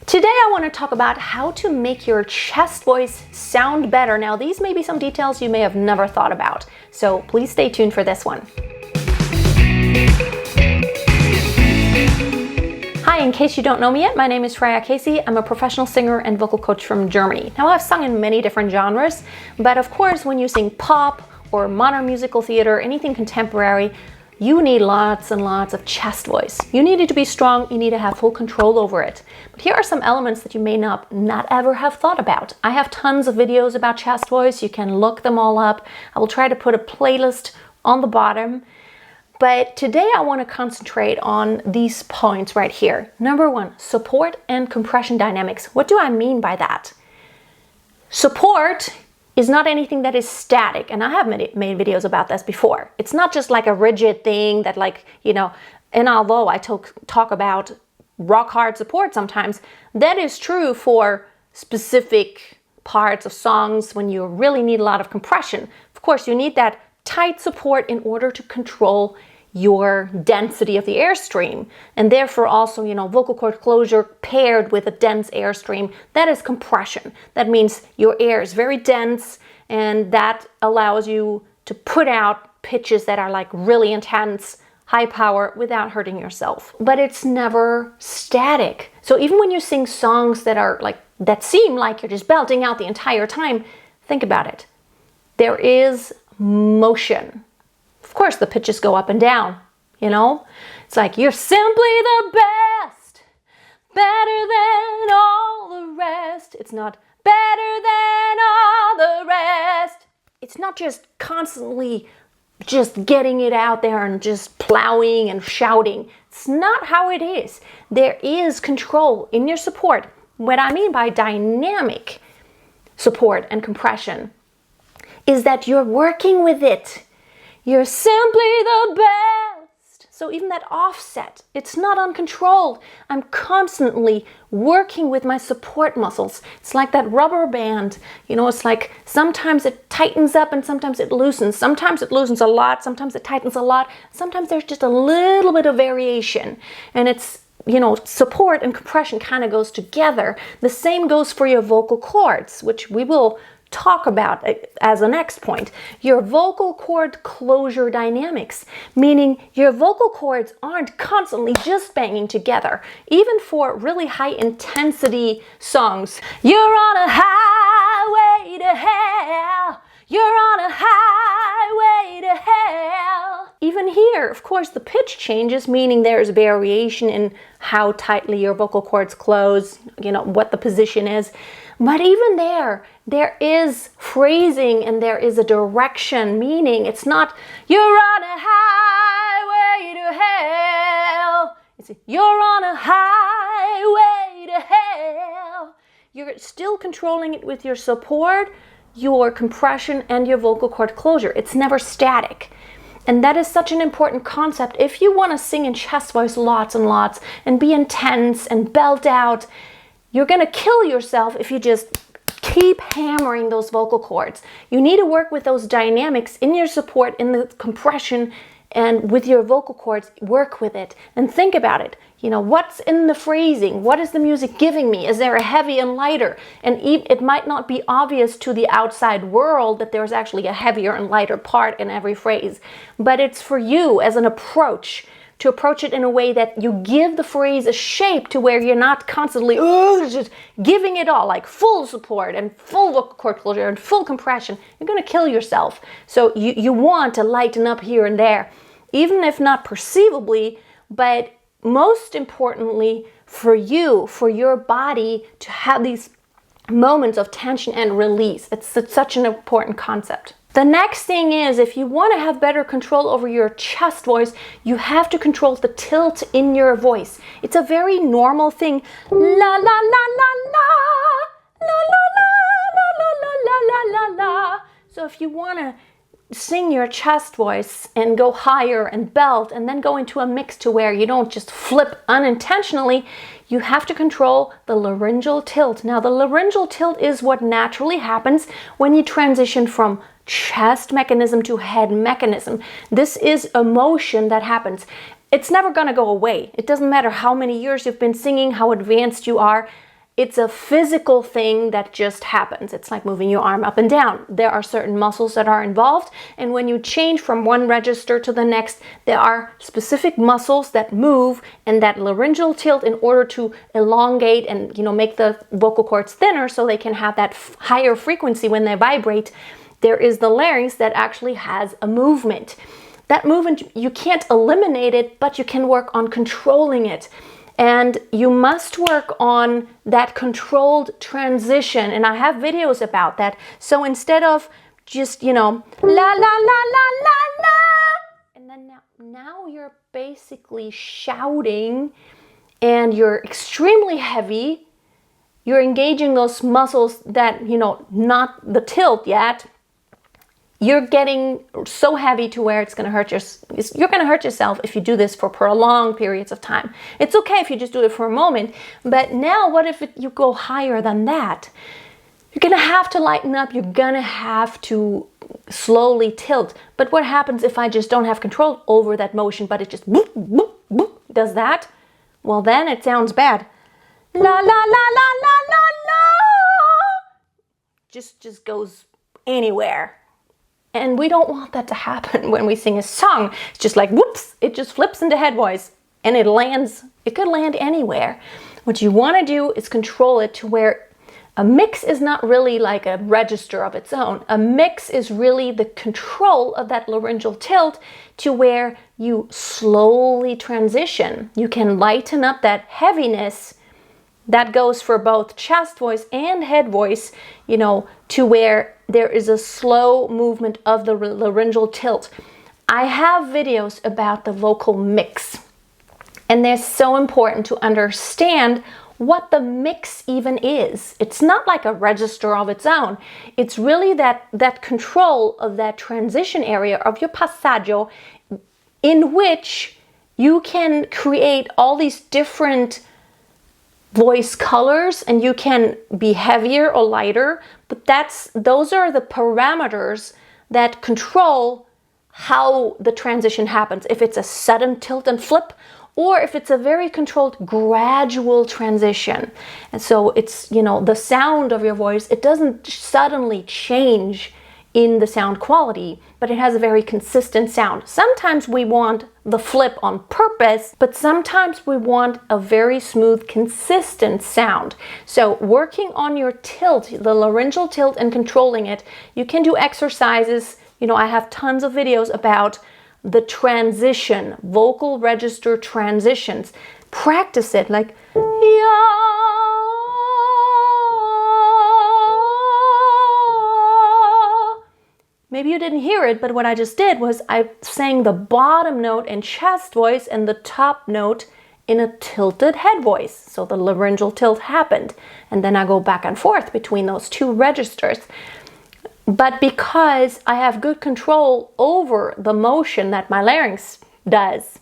Today I want to talk about how to make your chest voice sound better. Now these may be some details you may have never thought about, so please stay tuned for this one. Hi, in case you don't know me yet, my name is Freya. I'm a professional singer and vocal coach from Germany. Now I've sung in many different genres, but of course when you sing pop or modern musical theater, anything contemporary, you need lots and lots of chest voice. You need it to be strong, you need to have full control over it. But here are some elements that you may not ever have thought about. I have tons of videos about chest voice, you can look them all up. I will try to put a playlist on the bottom. But today I want to concentrate on these points right here. Number one, support and compression dynamics. What do I mean by that? Support is not anything that is static, and I have made videos about this before. It's not just like a rigid thing that and although I talk about rock hard support sometimes, that is true for specific parts of songs when you really need a lot of compression. Of course, you need that tight support in order to control your density of the airstream, and therefore also vocal cord closure paired with a dense airstream, that is compression. That means your air is very dense, and that allows you to put out pitches that are like really intense, high power without hurting yourself. But it's never static. So even when you sing songs that seem like you're just belting out the entire time, think about it. There is motion. Of course, the pitches go up and down, It's like, you're simply the best, better than all the rest. It's not better than all the rest. It's not just constantly just getting it out there and just plowing and shouting. It's not how it is. There is control in your support. What I mean by dynamic support and compression is that you're working with it. You're simply the best. So even that offset, it's not uncontrolled. I'm constantly working with my support muscles. It's like that rubber band. It's like sometimes it tightens up and sometimes it loosens. Sometimes it loosens a lot, sometimes it tightens a lot. Sometimes there's just a little bit of variation. And it's, support and compression kind of goes together. The same goes for your vocal cords, which we will talk about as a next point. Your vocal cord closure dynamics, meaning your vocal cords aren't constantly just banging together. Even for really high intensity songs, you're on a highway to hell. You're on a highway to hell. Even here, of course, the pitch changes, meaning there's variation in how tightly your vocal cords close, what the position is. But even there is phrasing and there is a direction, meaning it's not, you're on a highway to hell. It's, you're on a highway to hell. You're still controlling it with your support, your compression, and your vocal cord closure. It's never static. And that is such an important concept. If you want to sing in chest voice lots and lots and be intense and belt out, you're going to kill yourself if you just keep hammering those vocal cords. You need to work with those dynamics in your support, in the compression, and with your vocal cords, work with it and think about it. What's in the phrasing? What is the music giving me? Is there a heavy and lighter? And it might not be obvious to the outside world that there's actually a heavier and lighter part in every phrase, but it's for you as an approach to approach it in a way that you give the phrase a shape to where you're not constantly just giving it all, like full support and full vocal cord closure and full compression. You're going to kill yourself. So you want to lighten up here and there, even if not perceivably, but most importantly for you, for your body to have these moments of tension and release. It's such an important concept. The next thing is, if you want to have better control over your chest voice, you have to control the tilt in your voice. It's a very normal thing. La la la la la, la la la la la la la la la. So if you want to sing your chest voice and go higher and belt and then go into a mix to where you don't just flip unintentionally, you have to control the laryngeal tilt. Now, the laryngeal tilt is what naturally happens when you transition from chest mechanism to head mechanism. This is a motion that happens. It's never going to go away. It doesn't matter how many years you've been singing, how advanced you are. It's a physical thing that just happens. It's like moving your arm up and down. There are certain muscles that are involved, and when you change from one register to the next, there are specific muscles that move, and that laryngeal tilt, in order to elongate and make the vocal cords thinner so they can have that higher frequency when they vibrate, there is the larynx that actually has a movement. That movement, you can't eliminate it, but you can work on controlling it. And you must work on that controlled transition. And I have videos about that. So instead of just, la, la, la, la, la, la, and then now you're basically shouting and you're extremely heavy. You're engaging those muscles that, not the tilt yet. You're getting so heavy to where it's going to hurt you're going to hurt yourself if you do this for prolonged periods of time. It's okay if you just do it for a moment, but now what if you go higher than that? You're going to have to lighten up. You're going to have to slowly tilt. But what happens if I just don't have control over that motion, but it just boop, boop, boop, does that? Well, then it sounds bad. La, la, la, la, la, la, la. Just goes anywhere. And we don't want that to happen when we sing a song. It's just like, whoops, it just flips into head voice and it could land anywhere. What you want to do is control it to where a mix is not really like a register of its own. A mix is really the control of that laryngeal tilt to where you slowly transition. You can lighten up that heaviness. That goes for both chest voice and head voice, to where there is a slow movement of the laryngeal tilt. I have videos about the vocal mix, and they're so important to understand what the mix even is. It's not like a register of its own. It's really that control of that transition area of your passaggio, in which you can create all these different voice colors, and you can be heavier or lighter, but those are the parameters that control how the transition happens. If it's a sudden tilt and flip, or if it's a very controlled gradual transition. And so it's, the sound of your voice, it doesn't suddenly change in the sound quality, but it has a very consistent sound. Sometimes we want the flip on purpose, but sometimes we want a very smooth, consistent sound. So working on your tilt, the laryngeal tilt, and controlling it, you can do exercises. I have tons of videos about the transition, vocal register transitions. Practice it like, yeah. Maybe you didn't hear it, but what I just did was I sang the bottom note in chest voice and the top note in a tilted head voice. So the laryngeal tilt happened. And then I go back and forth between those two registers. But because I have good control over the motion that my larynx does,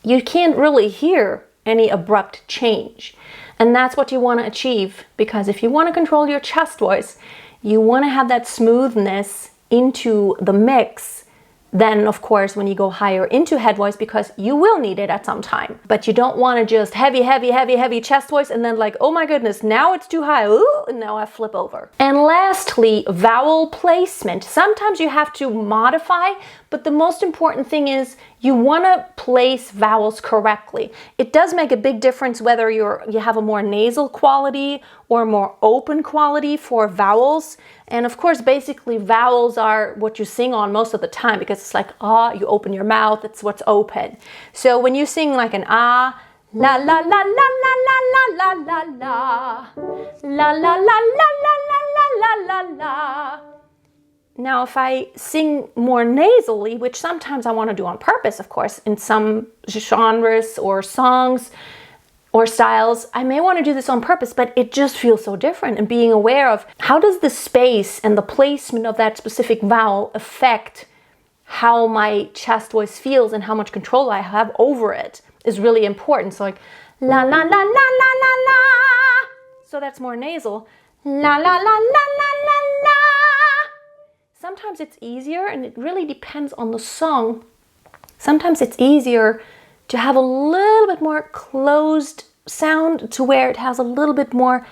you can't really hear any abrupt change. And that's what you want to achieve, because if you want to control your chest voice, you want to have that smoothness into the mix. Then, of course, when you go higher into head voice, because you will need it at some time. But you don't want to just heavy, heavy, heavy, heavy chest voice and then like, oh my goodness, now it's too high. Ooh, and now I flip over. And lastly, vowel placement. Sometimes you have to modify, but the most important thing is you want to place vowels correctly. It does make a big difference whether you have a more nasal quality or more open quality for vowels. And of course, basically vowels are what you sing on most of the time, because it's like, ah, you open your mouth, it's what's open. So when you sing like an ah, la la la la la la la la la la la la la la la la la la. Now, if I sing more nasally, which sometimes I want to do on purpose, of course, in some genres or songs or styles, I may want to do this on purpose, but it just feels so different. And being aware of how does the space and the placement of that specific vowel affect how my chest voice feels and how much control I have over it is really important. So like la la la la la la la. So that's more nasal. La la la la la la la. Sometimes it's easier, and it really depends on the song. Sometimes it's easier to have a little bit more closed sound to where it has a little bit more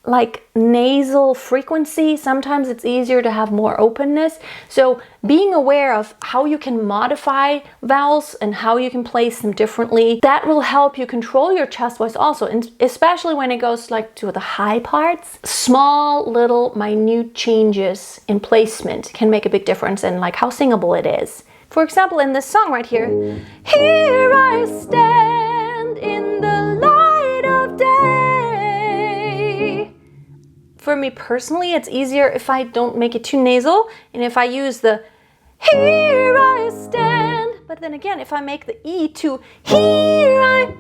like nasal frequency. Sometimes it's easier to have more openness. So being aware of how you can modify vowels and how you can place them differently, that will help you control your chest voice also, and especially when it goes like to the high parts. Small little minute changes in placement can make a big difference in like how singable it is. For example, in this song right here, here I stand in the light of day. For me personally, it's easier if I don't make it too nasal and if I use the here I stand. But then again, if I make the E to here I,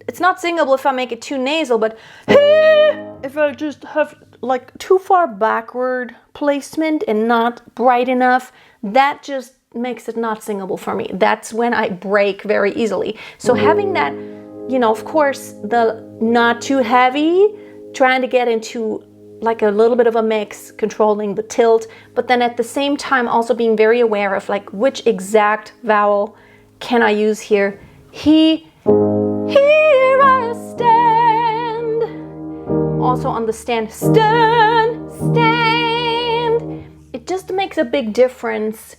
it's not singable if I make it too nasal, but here, if I just have like too far backward placement and not bright enough, that just makes it not singable for me. That's when I break very easily. So having that, you know, of course, the not too heavy, trying to get into like a little bit of a mix, controlling the tilt, but then at the same time also being very aware of like which exact vowel can I use here. Here I stand. Also on the stand, stand. It just makes a big difference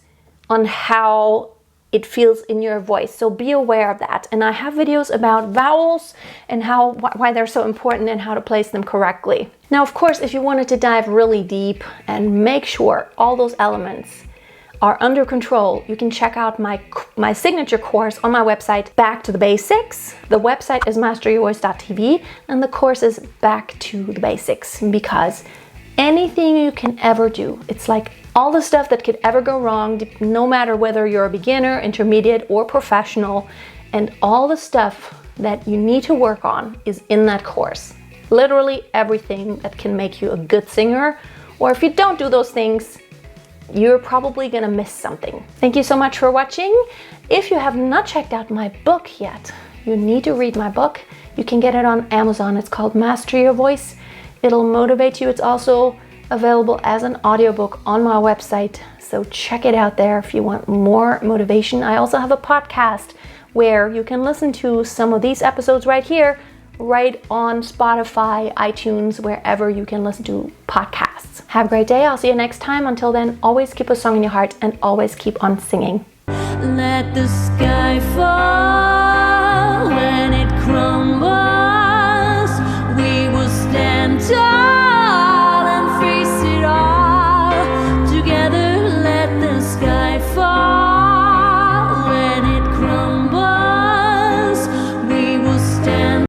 on how it feels in your voice. So be aware of that. And I have videos about vowels and why they're so important and how to place them correctly. Now, of course, if you wanted to dive really deep and make sure all those elements are under control, you can check out my signature course on my website, Back to the Basics. The website is masteryourvoice.tv and the course is Back to the Basics, because anything you can ever do, it's like all the stuff that could ever go wrong, no matter whether you're a beginner, intermediate, or professional, and all the stuff that you need to work on is in that course. Literally everything that can make you a good singer, or if you don't do those things, you're probably gonna miss something. Thank you so much for watching. If you have not checked out my book yet, you need to read my book. You can get it on Amazon. It's called Master Your Voice. It'll motivate you. It's also available as an audiobook on my website, so check it out there if you want more motivation. I also have a podcast where you can listen to some of these episodes right here, right on Spotify, iTunes, wherever you can listen to podcasts. Have a great day. I'll see you next time. Until then, always keep a song in your heart and always keep on singing. Let the sky fall when